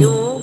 Yogi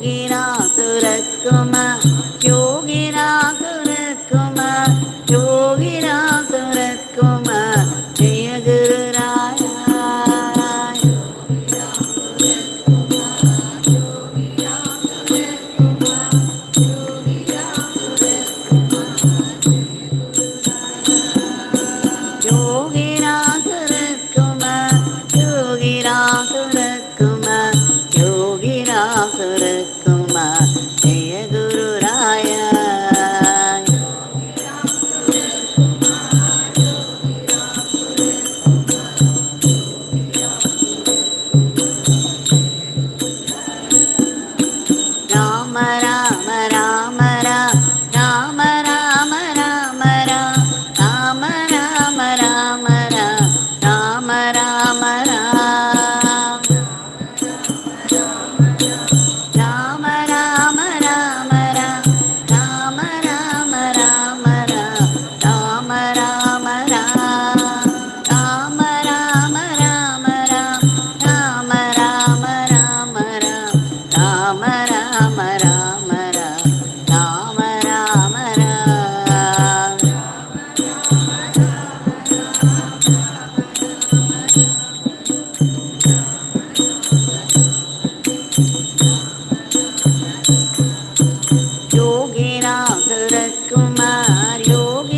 Ramsuratkumar, Yogi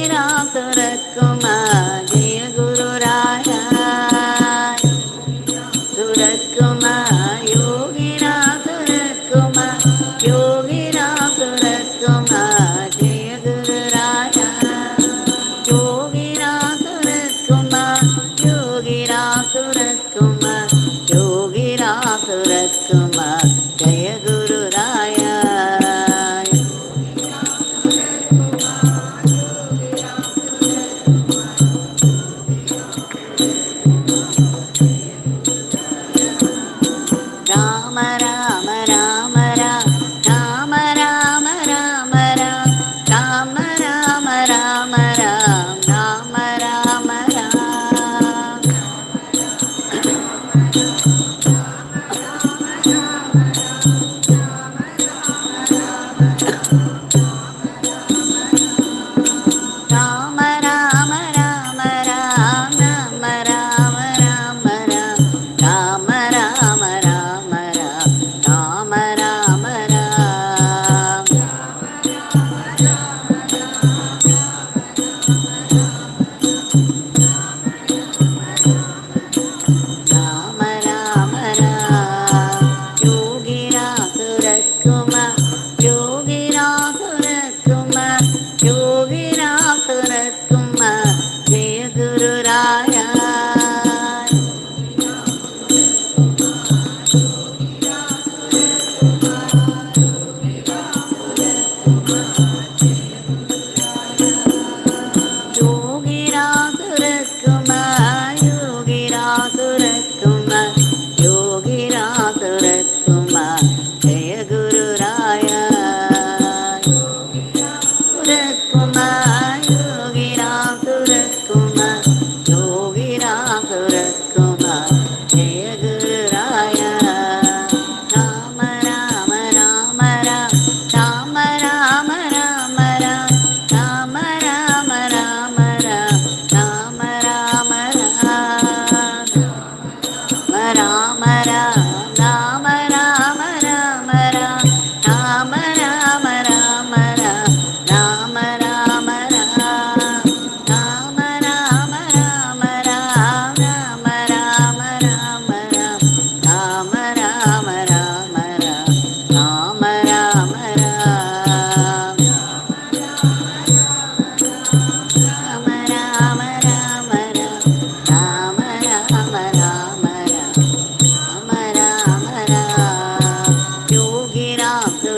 Ramsuratkumar.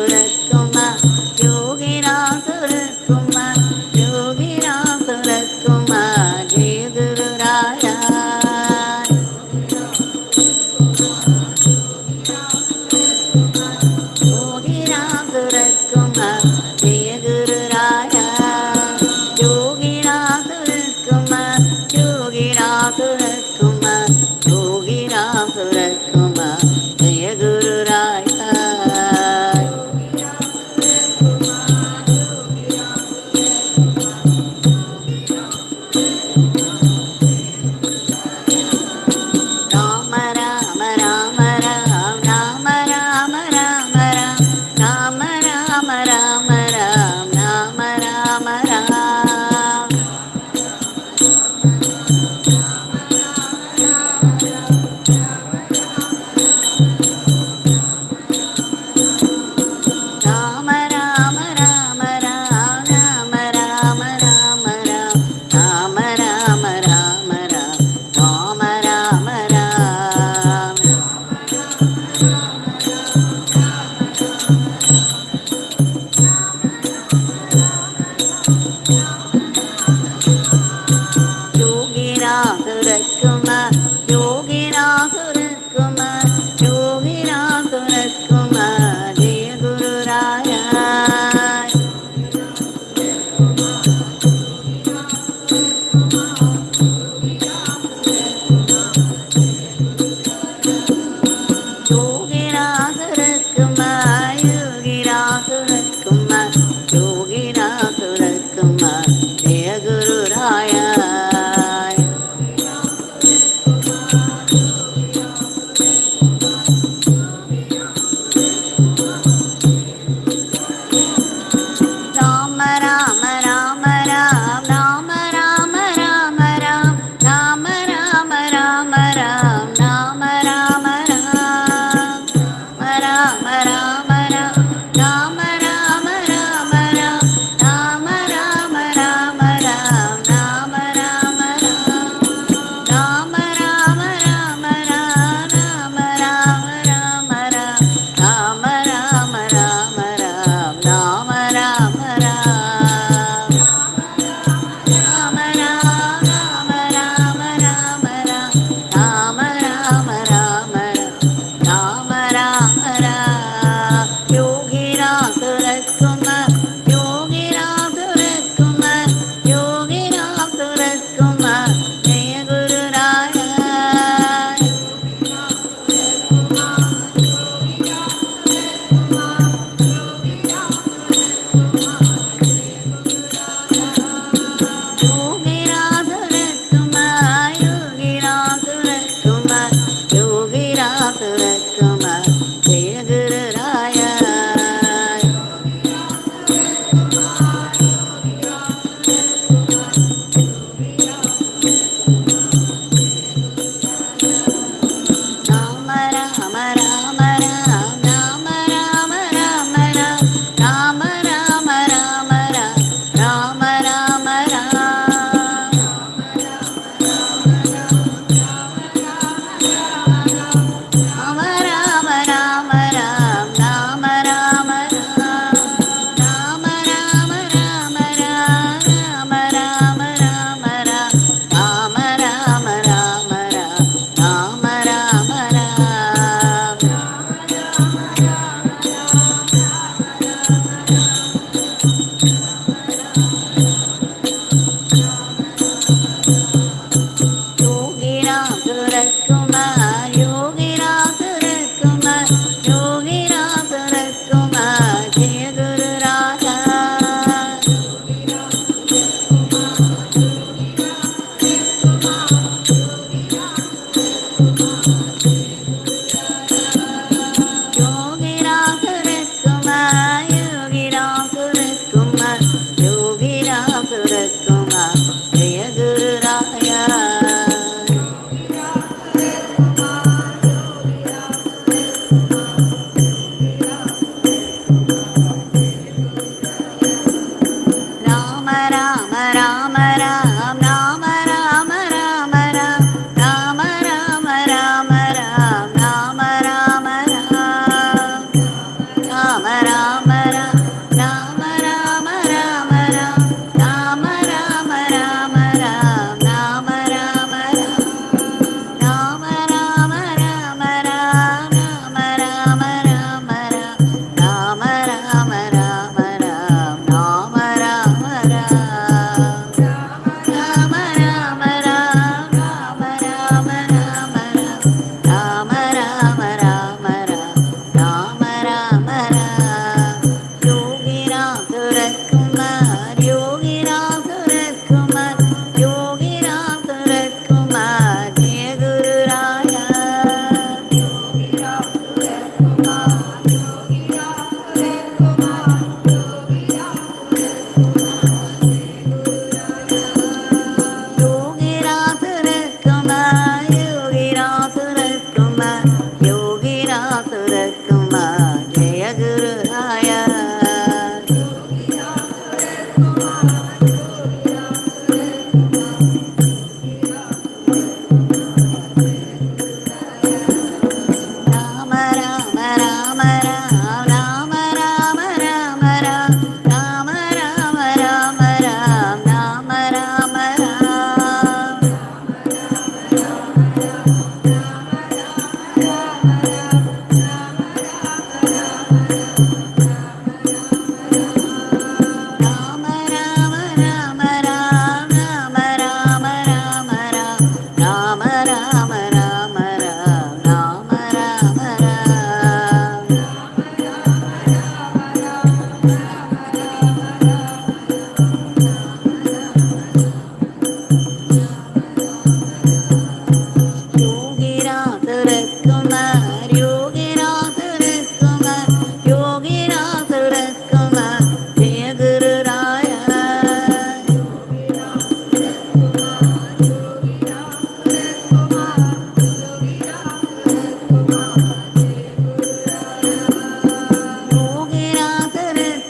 Ramsuratkumar, Yogi Ramsuratkumar, Yogi Ramsuratkumar, Jai Guru Raya. Yogi Ramsuratkumar, Jai Guru Raya. Yogi Ramsuratkumar, Yogi Ramsuratkumar, Yogi Ramsuratkumar, Jai Guru Raya. Rama Rama Rama Rama Rama Rama Rama Rama Rama Rama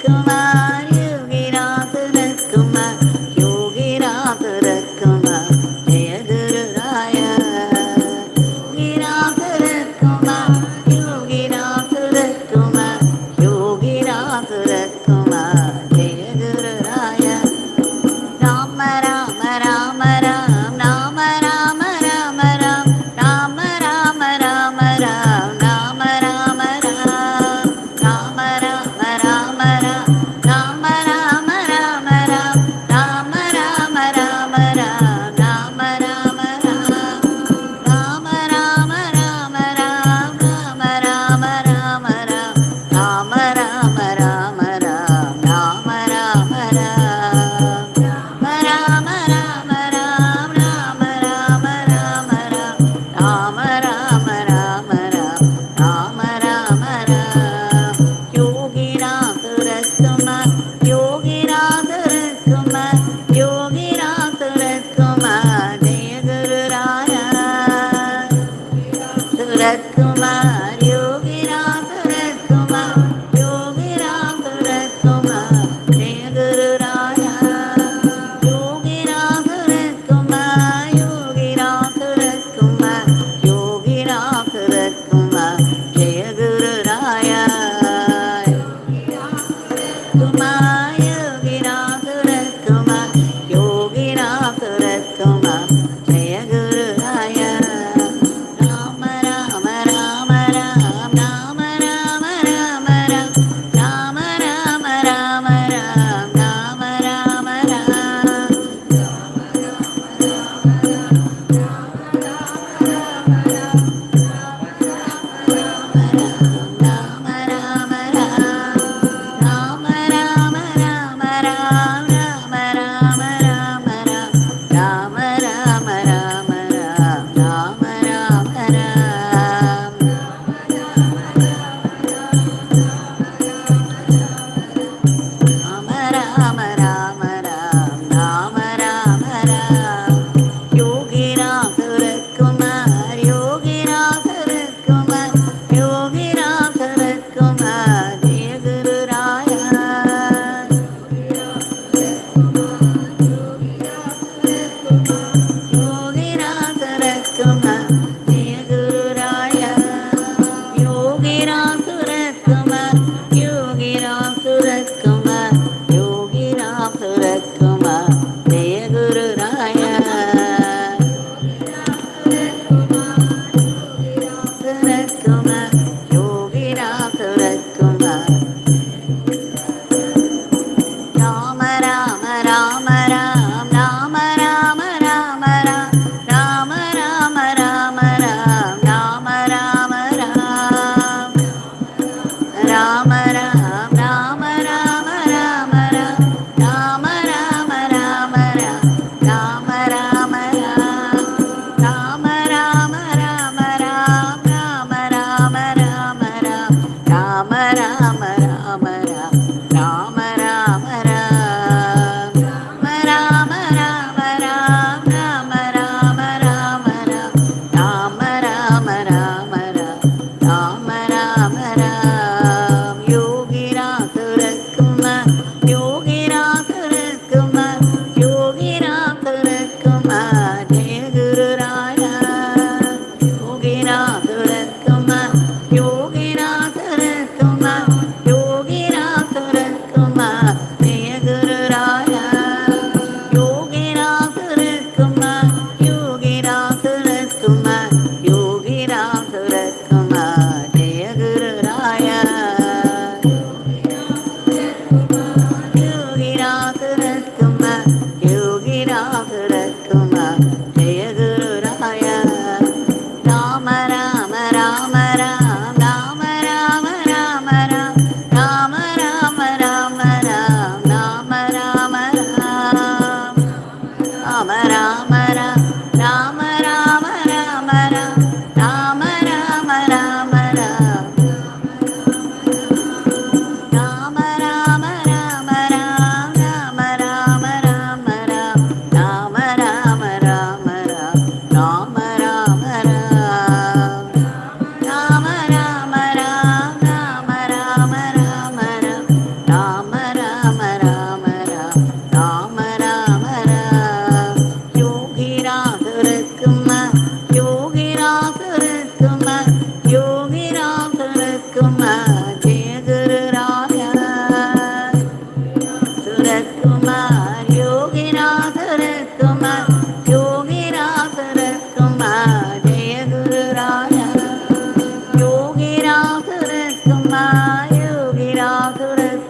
Rama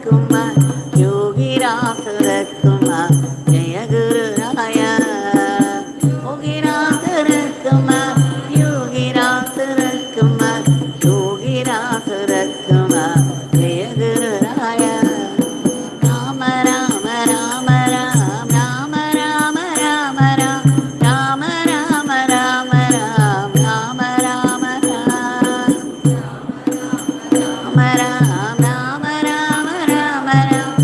Ramsuratkumar, Yogi Ramsuratkumar, Jaya Guru Raya. Yogi Ramsuratkumar, Yogi Ramsuratkumar, Yogi Ramsuratkumar, Jaya Guru Raya. Rama Rama Rama Ram, Rama Rama Rama Ram, Rama Rama Rama Ram, Rama Rama Ram. Rama Rama Rama Rama Rama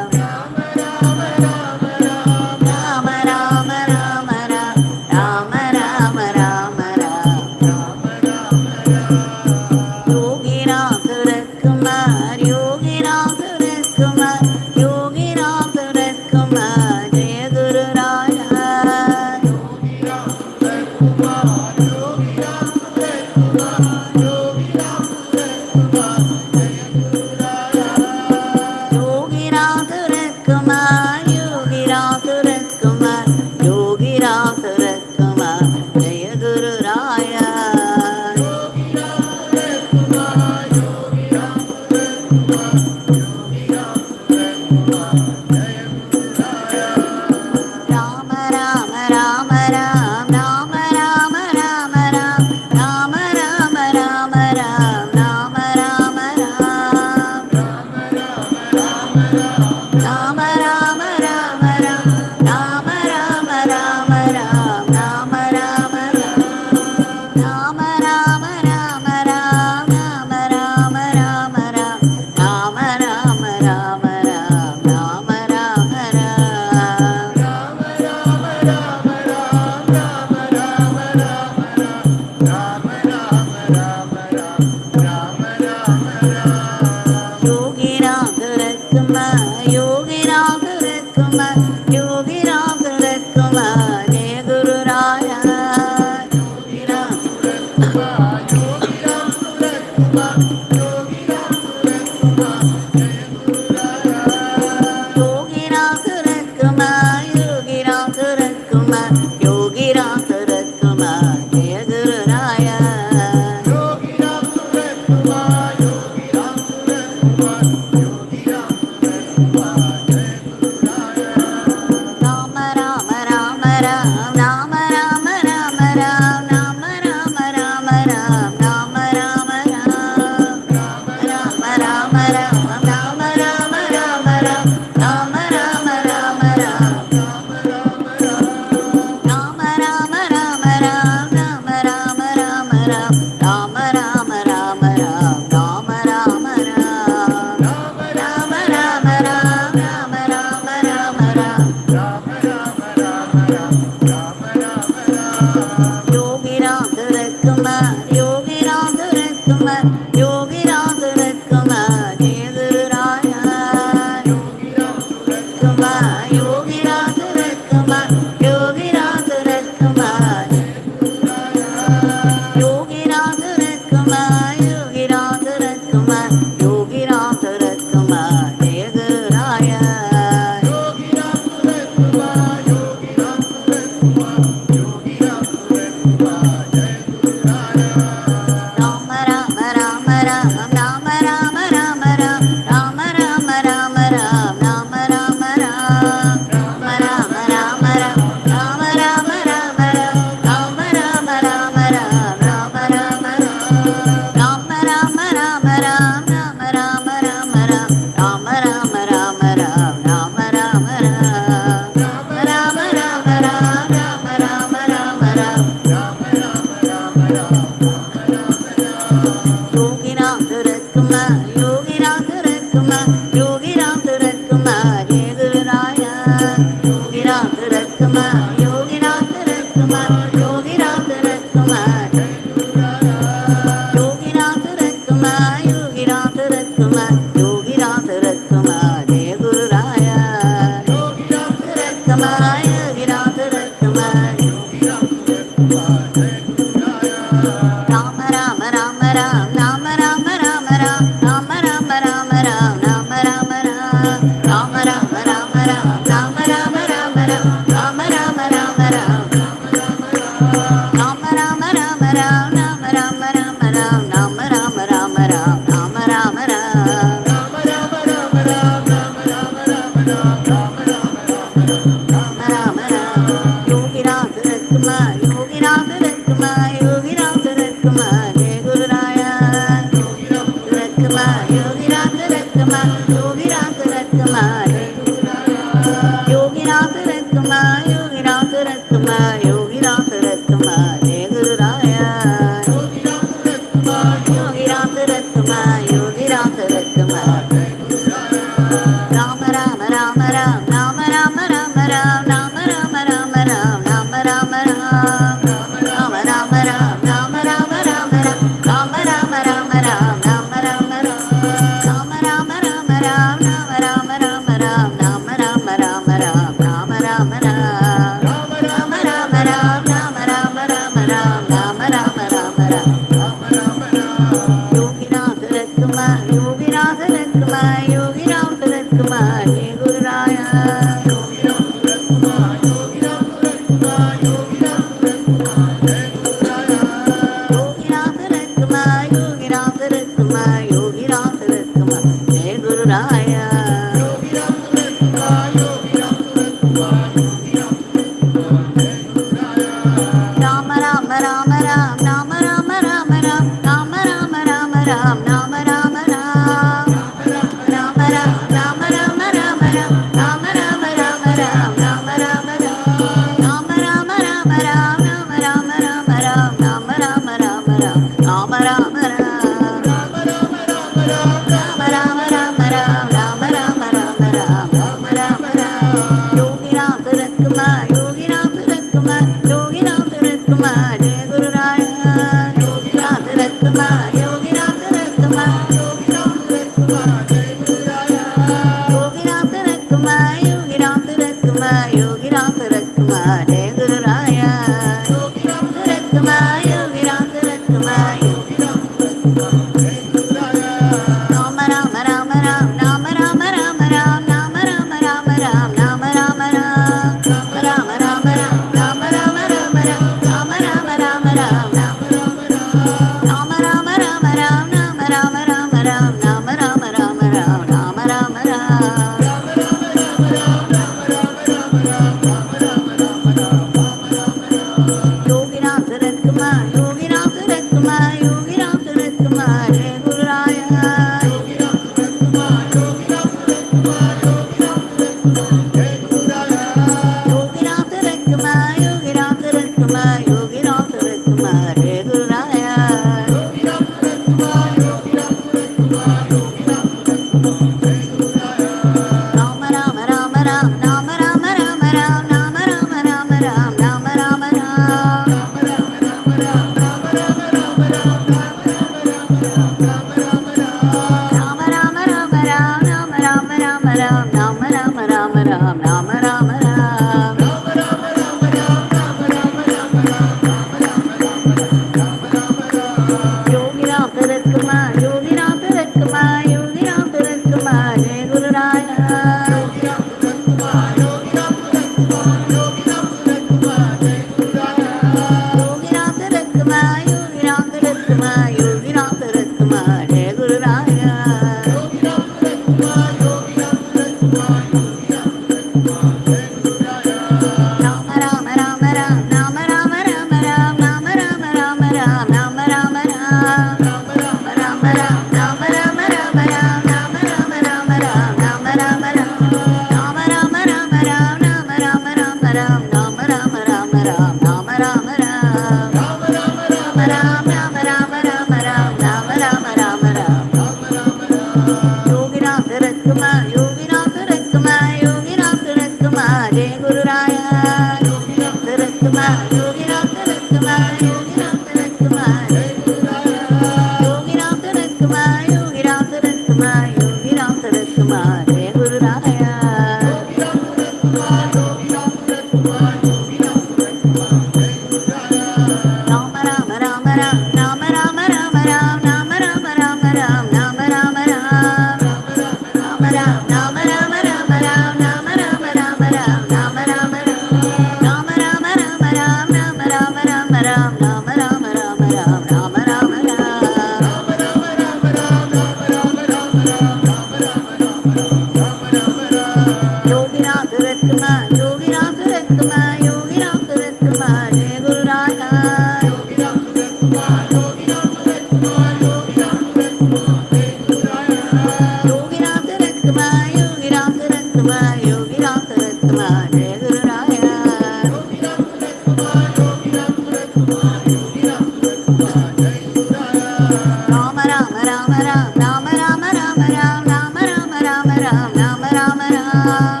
Rama Rama Rama Ram, Rama Rama Rama Ram, Rama Rama Rama Ram, Rama Rama Ram, Rama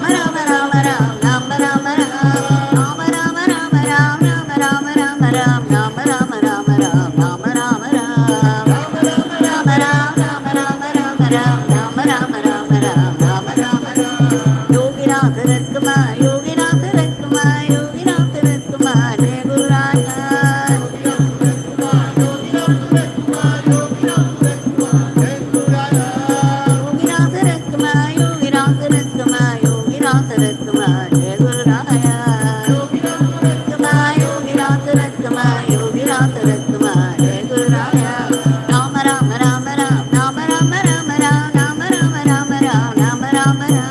Rama Rama Ram, Rama Rama Ram, Rama Rama Rama Ram, Rama Rama Rama Ram, Rama Rama Rama Ram, Rama Rama Ram, Rama Rama Rama Rama Ram, Rama Rama Rama Ram, Rama Rama Ram. Yogi Ramsuratkumar, Yogi Ramsuratkumar, Yogi Ramsuratkumar, Jai Guru Raya. Yogi Ramsuratkumar, Yogi Ramsuratkumar, Yogi Ramsuratkumar, Jai Guru Raya. Yogi Ramsuratkumar, Yogi Ramsuratkumar, Yogi Ramsuratkumar, Jai Guru Raya. Rama Rama Rama Ram, Rama Rama Rama Ram, Rama Rama Rama Ram, Rama Rama Ram.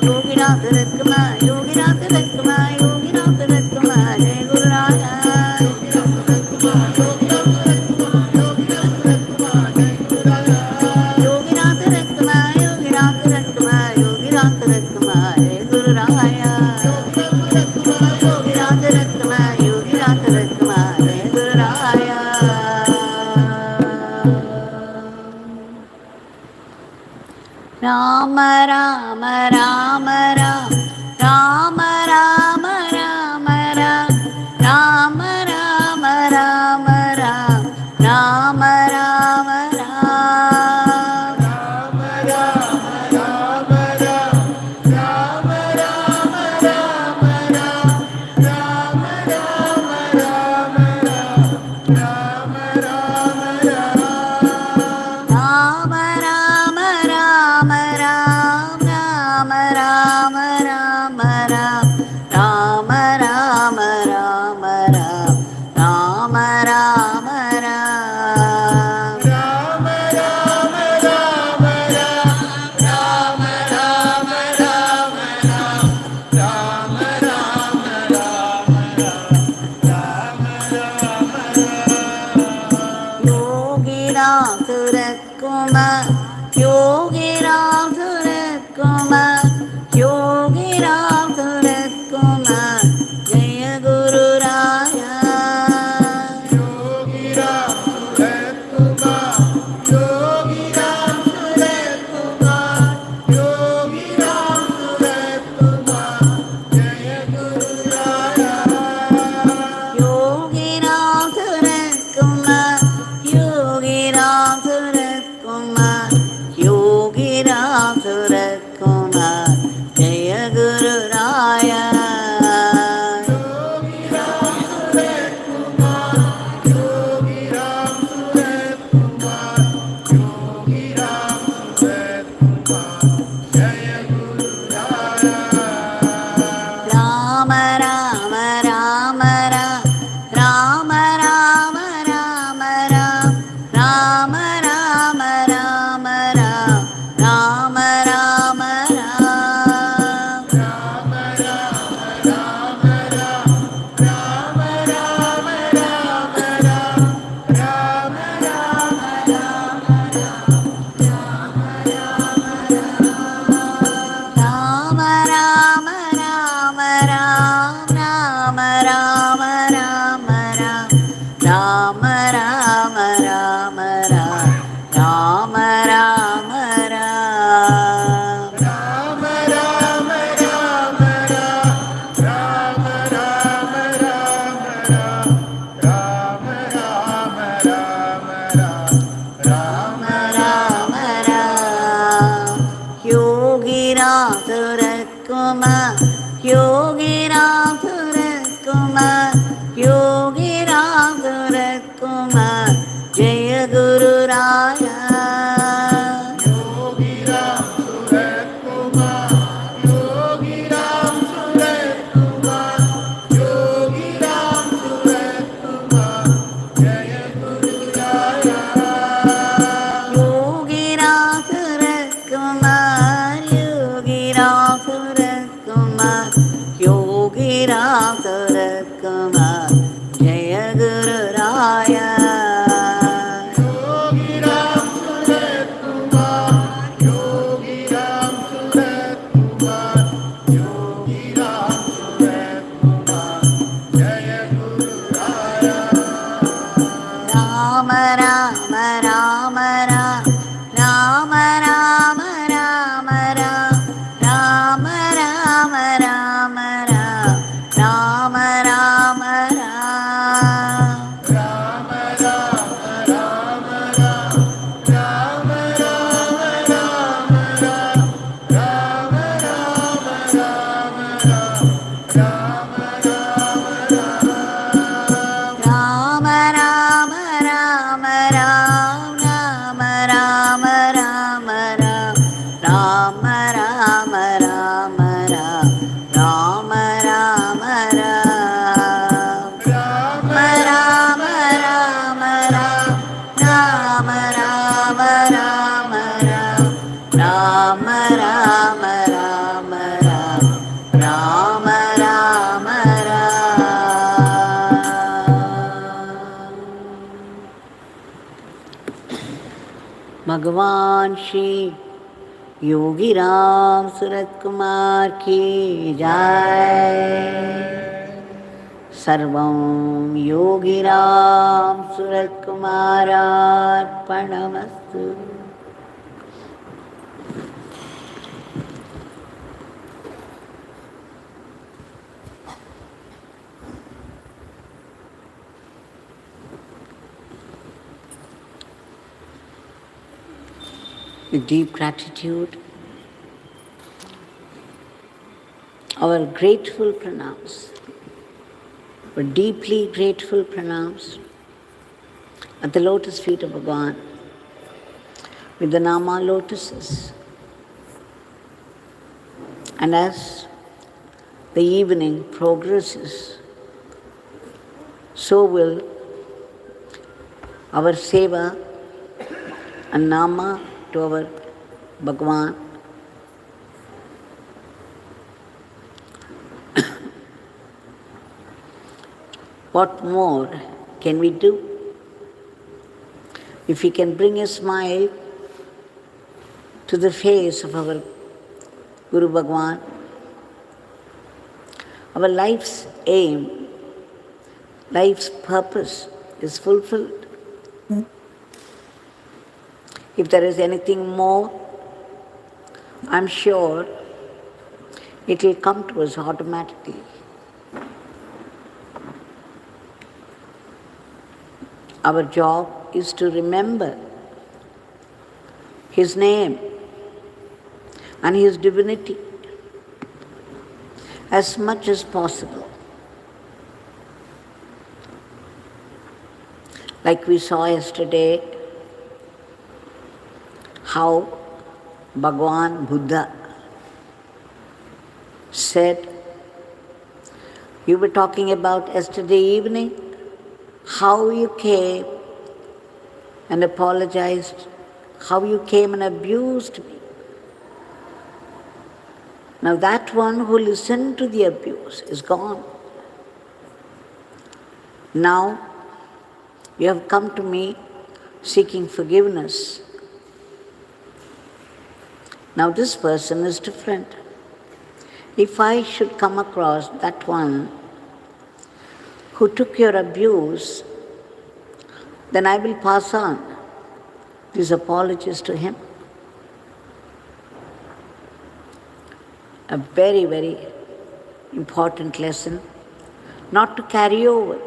Yogi Ramsuratkumar, Yogi Ramsuratkumar, Jai Guru Raya. Yogi Ramsuratkumar, Yogi Ramsuratkumar, Yogi Ramsuratkumar, Jai Guru Raya. Yogi Ramsuratkumar, Yogi Ramsuratkumar, Jai Guru Raya. Rama Rama Rama Ram, Rama Rama Rama Ram, Rama Rama Rama Ram, Rama Rama Ram, Rama Rama Rama Ram, Rama Rama Rama Ram, Rama Rama Rama Ram, Rama Rama Ram, Rama Rama Rama Ram, Rama Rama Rama Ram, Rama Rama Rama Ram, Rama Rama Ram, Rama Rama Rama Ram, Rama Rama Rama Ram, Rama Rama Rama Ram, Rama Rama Ram. Yogi Ramsuratkumar, Yogi Ramsuratkumar, Yogi Ramsuratkumar, Jaya Guru Raya. Yogi Ramsuratkumar, Yogi Ramsuratkumar, Yogi Ramsuratkumar, Jaya Guru Raya. Yogi Ramsuratkumar, Yogi Ramsuratkumar, Yogi Ramsuratkumar, Jaya Guru Raya. Yogi Ramsuratkumar, Yogi Ramsuratkumar, Yogi Ramsuratkumar, Jaya Guru Raya. Rama Rama Rama Ram, Rama Rama Rama Ram, Rama Rama Rama Ram, Rama Rama Ram, Rama Rama Rama Ram, Rama Rama Rama Ram, Rama Rama Rama Ram, Rama Rama Rama Rama Rama Ram, Rama Rama Rama Ram, Rama Rama Rama Ram, Rama Rama Ram, Rama Rama Rama Ram, Rama Rama Rama Ram, Rama Rama Rama Ram, Rama Rama Ram. Yogi Ramsuratkumar, Yogi Ramsuratkumar, Yogi Ramsuratkumar, Jaya Guru Raya. Yogi Ramsuratkumar, Yogi Ramsuratkumar, Yogi Ramsuratkumar, Jaya Guru Raya. Yogi Ramsuratkumar, Yogi Ramsuratkumar, Yogi Ramsuratkumar, Bhagwan Shri Yogi Ramsuratkumar ki Jai. Sarvam Yogi Ramsuratkumar Arpanamastu. With deep gratitude, our grateful pranams, our deeply grateful pranams at the lotus feet of Bhagwan, with the Nama lotuses. And as the evening progresses, so will our seva and Nama to our Bhagwan. What more can we do? If we can bring a smile to the face of our Guru Bhagwan, our life's aim, life's purpose is fulfilled. If there is anything more, I'm sure it will come to us automatically. Our job is to remember His name and His divinity as much as possible. Like we saw yesterday, how Bhagwan Buddha said, you were talking about yesterday evening, how you came and apologized, how you came and abused me. Now that one who listened to the abuse is gone. Now you have come to me seeking forgiveness. Now this person is different. If I should come across that one who took your abuse, then I will pass on these apologies to him. A very, very important lesson, not to carry over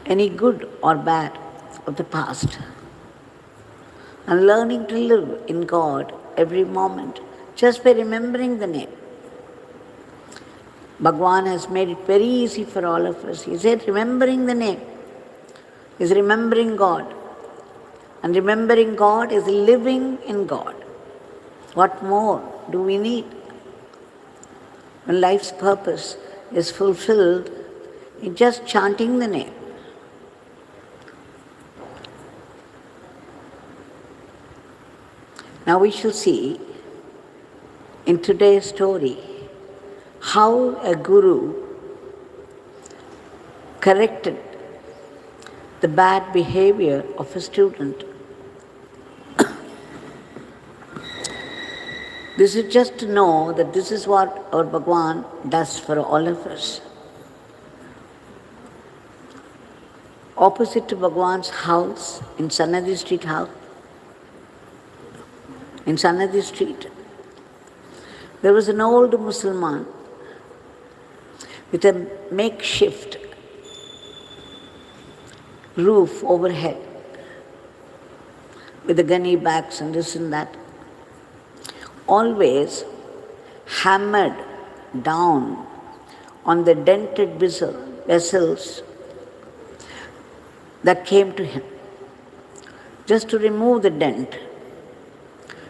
any good or bad of the past, and learning to live in God every moment, just by remembering the name. Bhagwan has made it very easy for all of us. He said remembering the name is remembering God. And remembering God is living in God. What more do we need? When life's purpose is fulfilled in just chanting the name. Now we shall see in today's story how a guru corrected the bad behavior of a student. This is just to know that this is what our Bhagwan does for all of us. Opposite to Bhagwan's house, in Sannadhi Street house, in Sannadhi Street, there was an old Muslim. with a makeshift roof overhead, with the gunny backs and this and that, always hammered down on the dented vessels that came to him, just to remove the dent,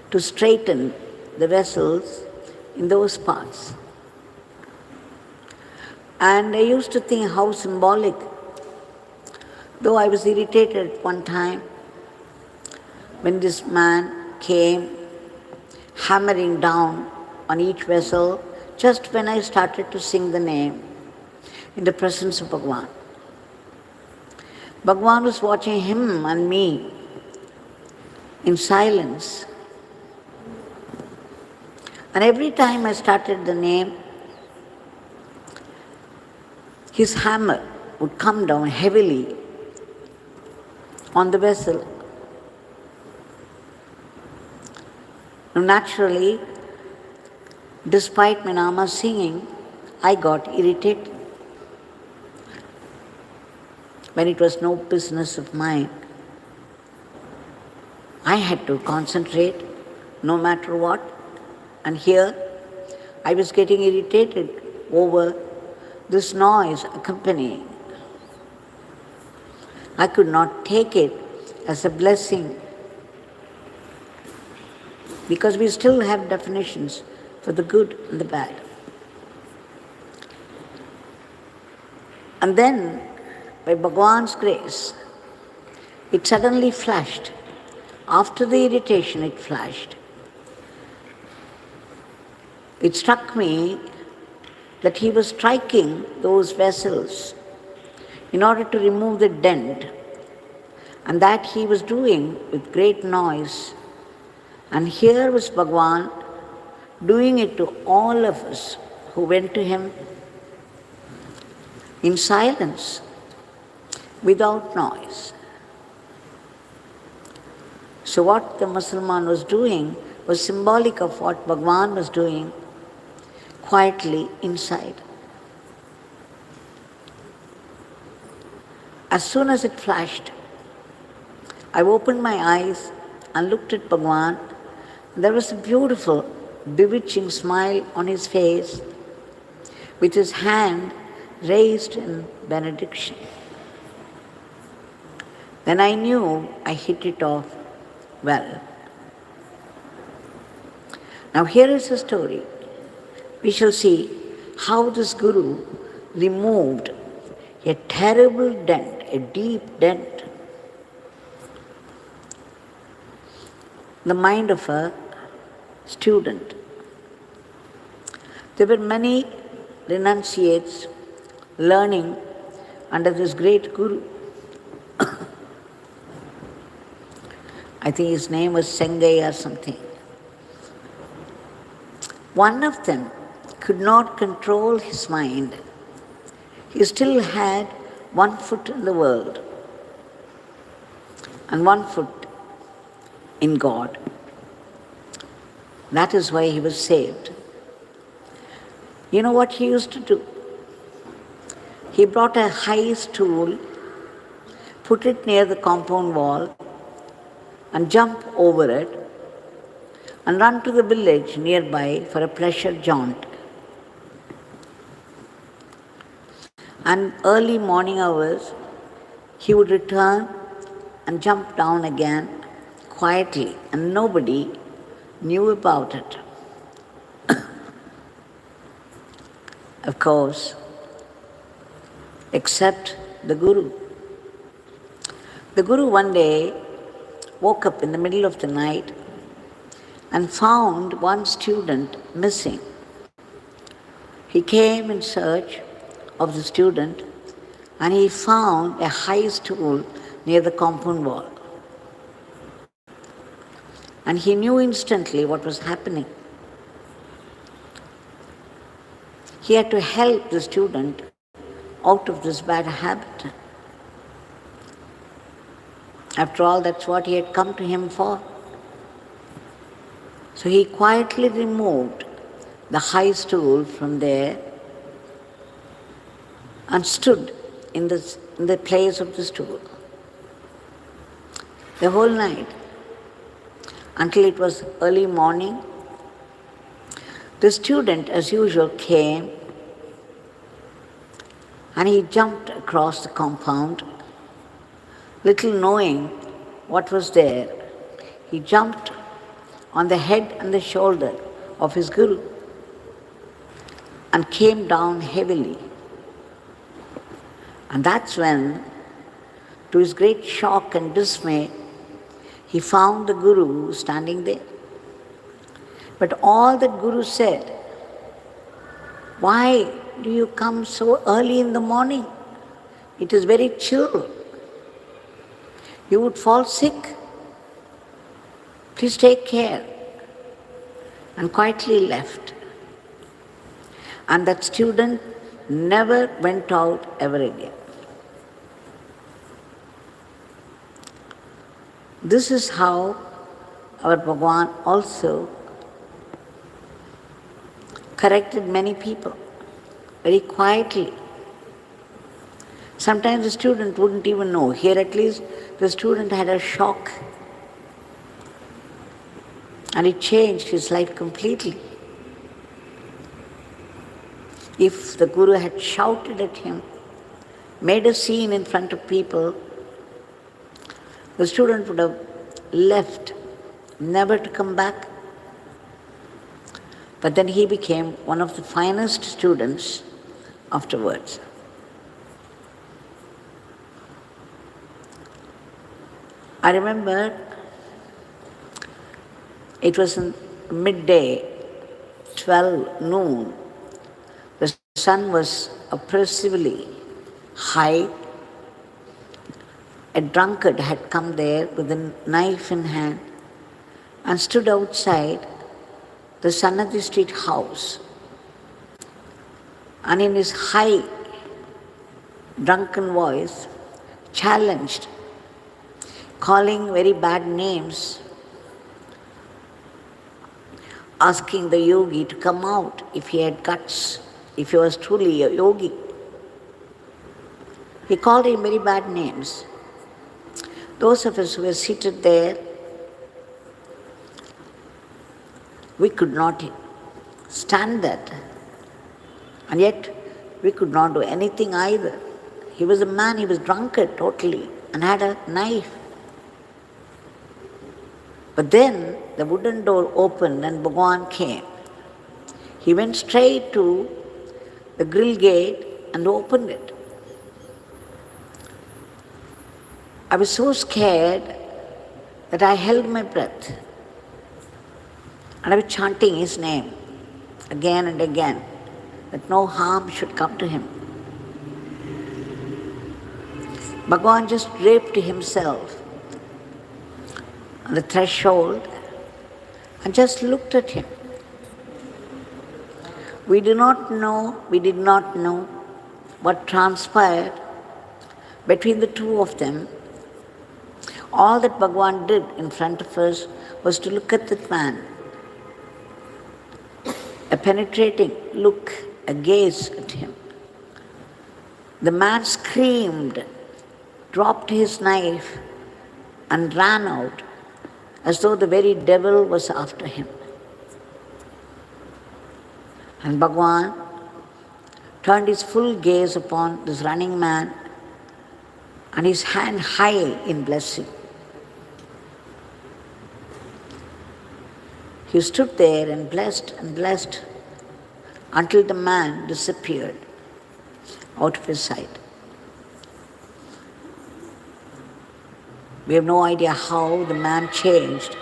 to straighten the vessels in those parts. And I used to think how symbolic, though I was irritated at one time when this man came hammering down on each vessel just when I started to sing the name in the presence of Bhagwan. Bhagwan was watching him and me in silence. And every time I started the name, his hammer would come down heavily on the vessel. Now, naturally, despite my Nama singing, I got irritated when it was no business of mine. I had to concentrate no matter what. And here, I was getting irritated over this noise accompanying. I could not take it as a blessing because we still have definitions for the good and the bad. And then, by Bhagwan's grace, it suddenly flashed. After the irritation, it flashed. It struck me that he was striking those vessels in order to remove the dent, and that he was doing with great noise. And here was Bhagwan doing it to all of us who went to him in silence, without noise. So what the Muslim was doing was symbolic of what Bhagwan was doing quietly inside. As soon as it flashed, I opened my eyes and looked at Bhagwan. There was a beautiful, bewitching smile on his face, with his hand raised in benediction. Then I knew I hit it off well. Now here is the story. We shall see how this Guru removed a terrible dent, a deep dent, in the mind of a student. There were many renunciates learning under this great Guru. I think his name was Sengai or something. One of them could not control his mind. He still had one foot in the world and one foot in God. That is why he was saved. You know what he used to do? He brought a high stool, put it near the compound wall, and jump over it, and run to the village nearby for a pleasure jaunt. And early morning hours, he would return and jump down again quietly, and nobody knew about it. Of course, except the Guru. The Guru one day woke up in the middle of the night and found one student missing. He came in search of the student, and he found a high stool near the compound wall. And he knew instantly what was happening. He had to help the student out of this bad habit. After all, that's what he had come to him for. So he quietly removed the high stool from there and stood in the place of the stool the whole night until it was early morning. The student, as usual, came and he jumped across the compound, little knowing what was there. He jumped on the head and the shoulder of his guru and came down heavily. And that's when, to his great shock and dismay, he found the guru standing there. But all that guru said, "Why do you come so early in the morning? It is very chill. You would fall sick. Please take care." And quietly left. And that student never went out ever again. This is how our Bhagwan also corrected many people, very quietly. Sometimes the student wouldn't even know. Here at least the student had a shock and it changed his life completely. If the Guru had shouted at him, made a scene in front of people, the student would have left, never to come back. But then he became one of the finest students afterwards. I remember it was in midday, 12 noon. The sun was oppressively high. A drunkard had come there with a knife in hand and stood outside the Sanadi Street house. And in his high, drunken voice, challenged, calling very bad names, asking the yogi to come out if he had guts, if he was truly a yogi. He called him very bad names. Those of us who were seated there, we could not stand that. And yet, we could not do anything either. He was a man, he was drunkard totally, and had a knife. But then, the wooden door opened and Bhagwan came. He went straight to the grill gate and opened it. I was so scared that I held my breath. And I was chanting his name again and again, that no harm should come to him. Bhagwan just draped himself on the threshold and just looked at him. We did not know what transpired between the two of them. All that Bhagwan did in front of us was to look at that man. A penetrating look, a gaze at him. The man screamed, dropped his knife, and ran out as though the very devil was after him. And Bhagwan turned his full gaze upon this running man and his hand high in blessing. He stood there and blessed until the man disappeared out of his sight. We have no idea how the man changed.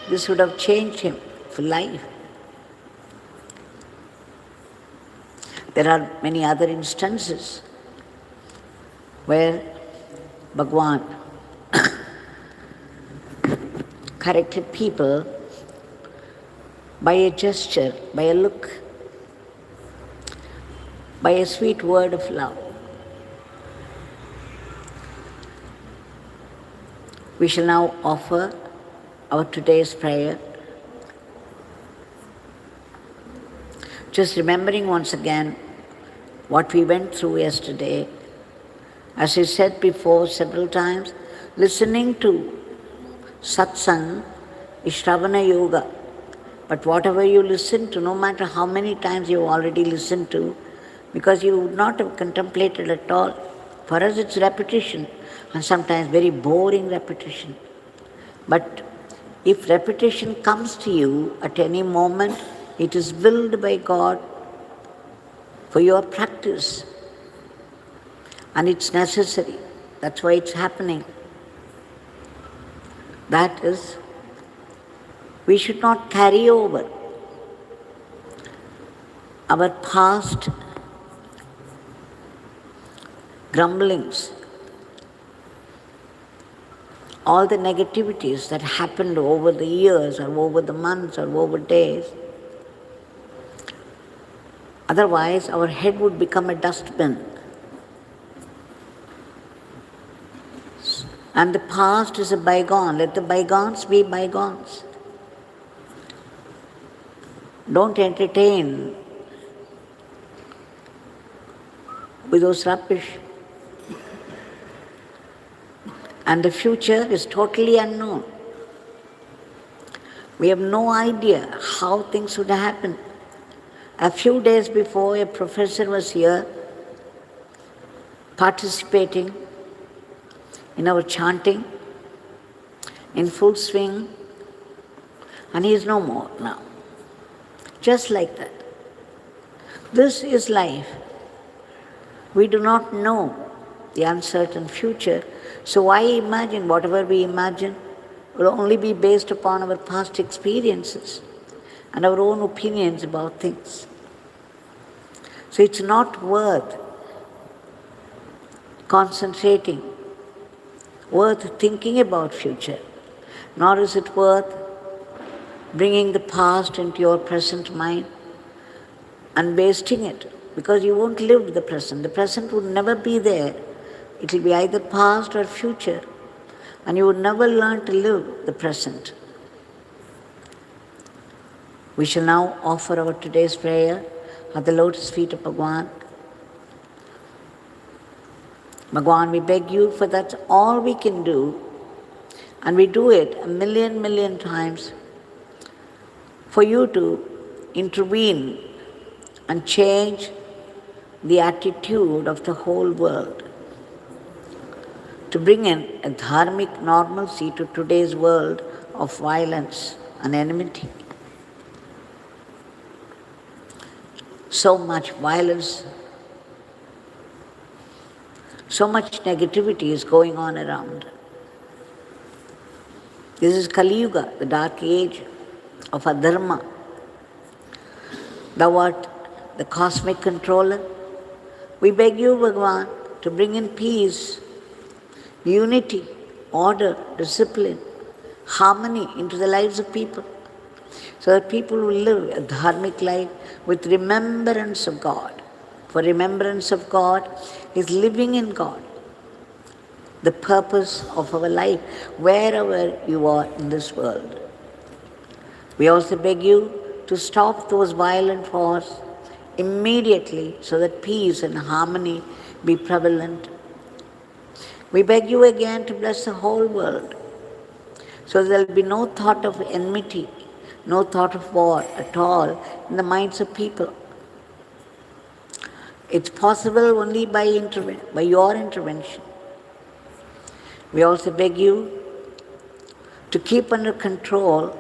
This would have changed him for life. There are many other instances where Bhagwan corrected people by a gesture, by a look, by a sweet word of love. We shall now offer our today's prayer, just remembering once again what we went through yesterday. As I said before several times, listening to Satsang is Shravana Yoga. But whatever you listen to, no matter how many times you've already listened to, because you would not have contemplated at all. For us it's repetition, and sometimes very boring repetition. But if repetition comes to you at any moment, it is willed by God for your practice. And it's necessary. That's why it's happening. That is, we should not carry over our past grumblings, all the negativities that happened over the years or over the months or over days. Otherwise, our head would become a dustbin. And the past is a bygone. Let the bygones be bygones. Don't entertain with those rubbish. And the future is totally unknown. We have no idea how things would happen. A few days before, a professor was here participating in our chanting in full swing, and he is no more now. Just like that. This is life. We do not know the uncertain future, so why imagine? Whatever we imagine will only be based upon our past experiences and our own opinions about things. So it's not worth concentrating, worth thinking about future, nor is it worth bringing the past into your present mind and wasting it, because you won't live the present. The present would never be there. It will be either past or future, and you would never learn to live the present. We shall now offer our today's prayer at the lotus feet of Bhagwan. Bhagwan, we beg you, for that's all we can do, and we do it a million times, for you to intervene and change the attitude of the whole world, to bring in a dharmic normalcy to today's world of violence and enmity. So much violence, so much negativity is going on around. This is Kali Yuga, the dark age of adharma. Thou art the cosmic controller. We beg you, Bhagwan, to bring in peace, unity, order, discipline, harmony into the lives of people, so that people will live a dharmic life with remembrance of God. For remembrance of God is living in God, the purpose of our life, wherever you are in this world. We also beg you to stop those violent wars immediately, so that peace and harmony be prevalent. We beg you again to bless the whole world, so there will be no thought of enmity, no thought of war at all in the minds of people. It's possible only by your intervention. We also beg you to keep under control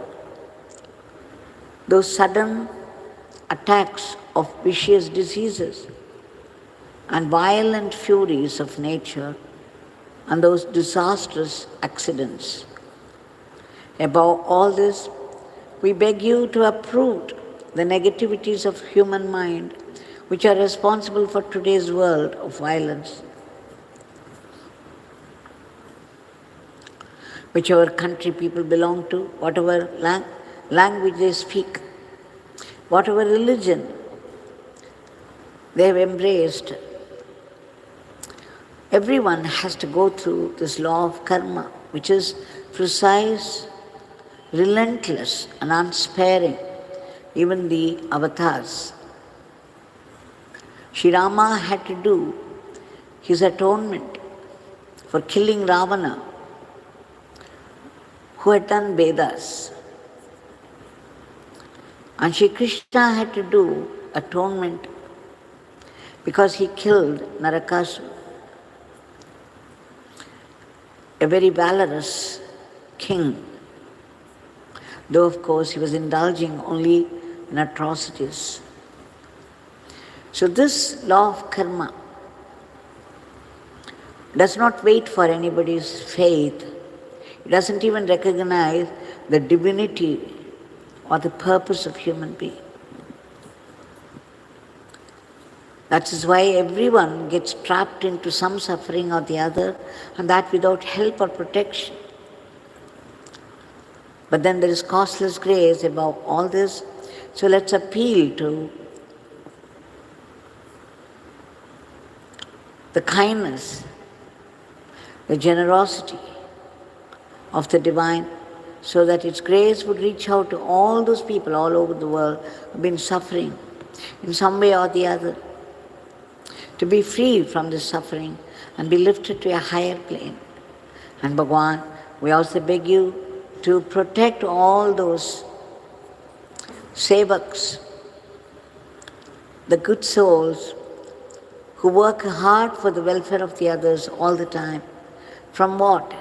those sudden attacks of vicious diseases and violent furies of nature and those disastrous accidents. Above all this, we beg you to uproot the negativities of human mind which are responsible for today's world of violence. Whichever country people belong to, whatever language they speak, whatever religion they have embraced, everyone has to go through this law of karma, which is precise, relentless and unsparing, even the avatars. Sri Rama had to do his atonement for killing Ravana, who had done Vedas. And Sri Krishna had to do atonement because he killed Narakasura, a very valorous king, though of course he was indulging only in atrocities. So this law of karma does not wait for anybody's faith. It doesn't even recognize the divinity or the purpose of human being. That is why everyone gets trapped into some suffering or the other, and that without help or protection. But then there is causeless grace above all this, so let's appeal to the kindness, the generosity of the divine, so that its grace would reach out to all those people all over the world who have been suffering in some way or the other, to be free from this suffering and be lifted to a higher plane. And Bhagwan, we also beg you to protect all those sevaks, the good souls who work hard for the welfare of the others all the time. From what?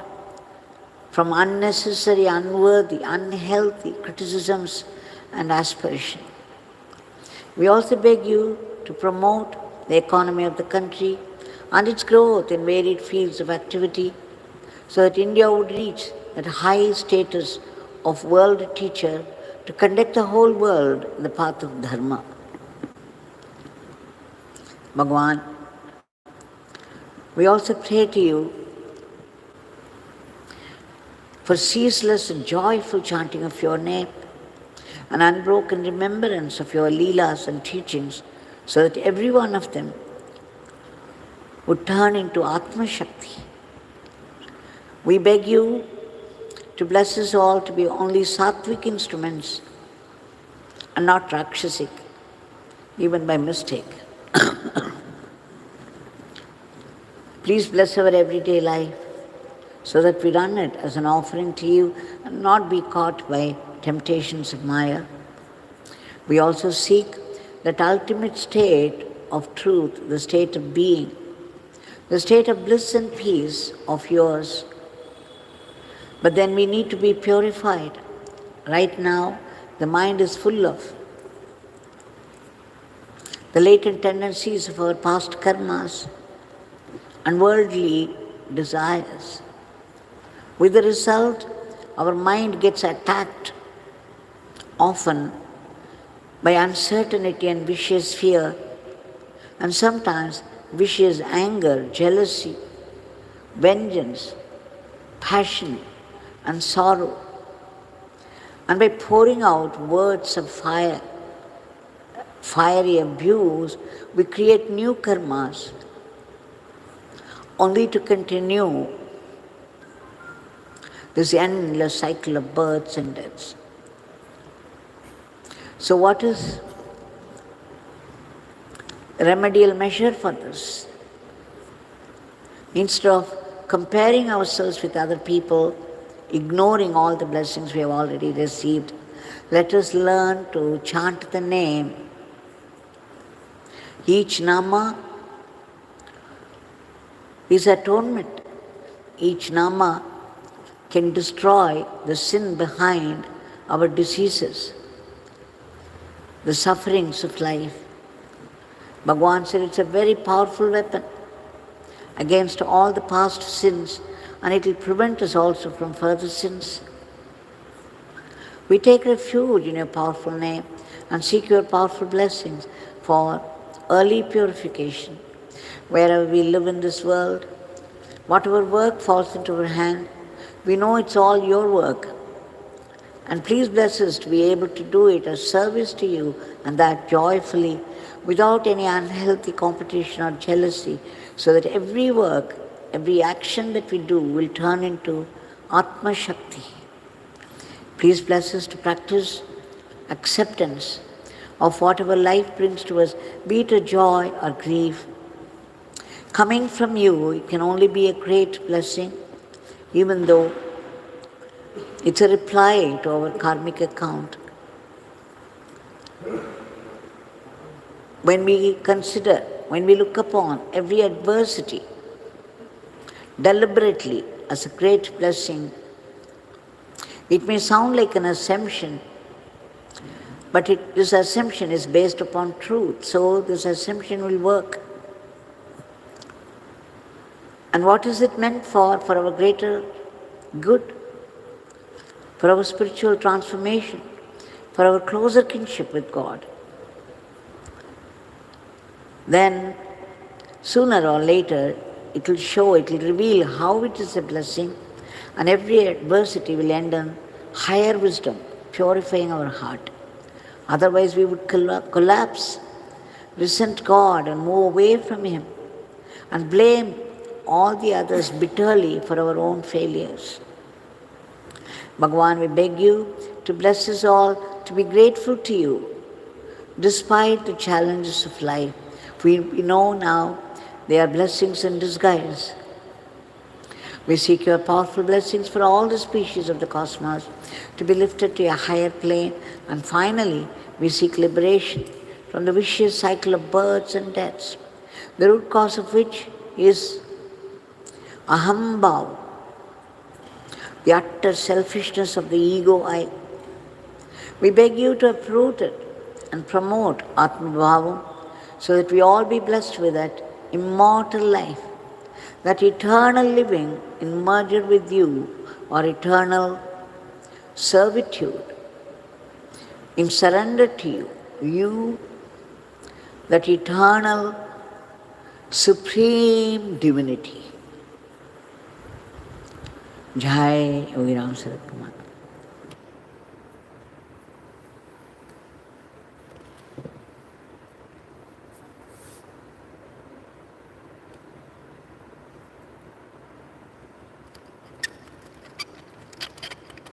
From unnecessary, unworthy, unhealthy criticisms and aspiration. We also beg you to promote the economy of the country and its growth in varied fields of activity, so that India would reach that high status of world teacher to conduct the whole world in the path of dharma. Bhagwan, we also pray to you for ceaseless and joyful chanting of your name, an unbroken remembrance of your leelas and teachings, so that every one of them would turn into Atma Shakti. We beg you to bless us all to be only sattvic instruments and not rakshasic, even by mistake. Please bless our everyday life so that we run it as an offering to you and not be caught by temptations of Maya. We also seek that ultimate state of truth, the state of being, the state of bliss and peace of yours. But then we need to be purified. Right now, the mind is full of the latent tendencies of our past karmas and worldly desires. With the result, our mind gets attacked often by uncertainty and vicious fear, and sometimes vicious anger, jealousy, vengeance, passion, and sorrow. And by pouring out words of fire, fiery abuse, we create new karmas, only to continue this endless cycle of births and deaths. So what is the remedial measure for this? Instead of comparing ourselves with other people, ignoring all the blessings we have already received, let us learn to chant the name. Each nama is atonement. Each nama can destroy the sin behind our diseases, the sufferings of life. Bhagwan said it's a very powerful weapon against all the past sins, and it will prevent us also from further sins. We take refuge in your powerful name and seek your powerful blessings for early purification. Wherever we live in this world, whatever work falls into our hand, we know it's all your work. And please bless us to be able to do it as service to you, and that joyfully, without any unhealthy competition or jealousy, so that every work, every action that we do will turn into Atma Shakti. Please bless us to practice acceptance of whatever life brings to us, be it a joy or grief. Coming from you, it can only be a great blessing, even though it's a reply to our karmic account. When we consider, when we look upon every adversity deliberately as a great blessing, it may sound like an assumption, but this assumption is based upon truth, so this assumption will work. And what is it meant for? For our greater good, for our spiritual transformation, for our closer kinship with God. Then, sooner or later, it will show, it will reveal how it is a blessing, and every adversity will end in higher wisdom, purifying our heart. Otherwise, we would collapse, resent God and move away from Him, and blame all the others bitterly for our own failures. Bhagwan, we beg you to bless us all to be grateful to you, despite the challenges of life. We know now they are blessings in disguise. We seek your powerful blessings for all the species of the cosmos to be lifted to a higher plane, and finally we seek liberation from the vicious cycle of births and deaths, the root cause of which is ahambhav, the utter selfishness of the ego I. We beg you to uproot it and promote atmabhavam, so that we all be blessed with that immortal life, that eternal living in merger with you, or eternal servitude in surrender to you, that eternal supreme divinity. Jai Yogi Ramsuratkumar.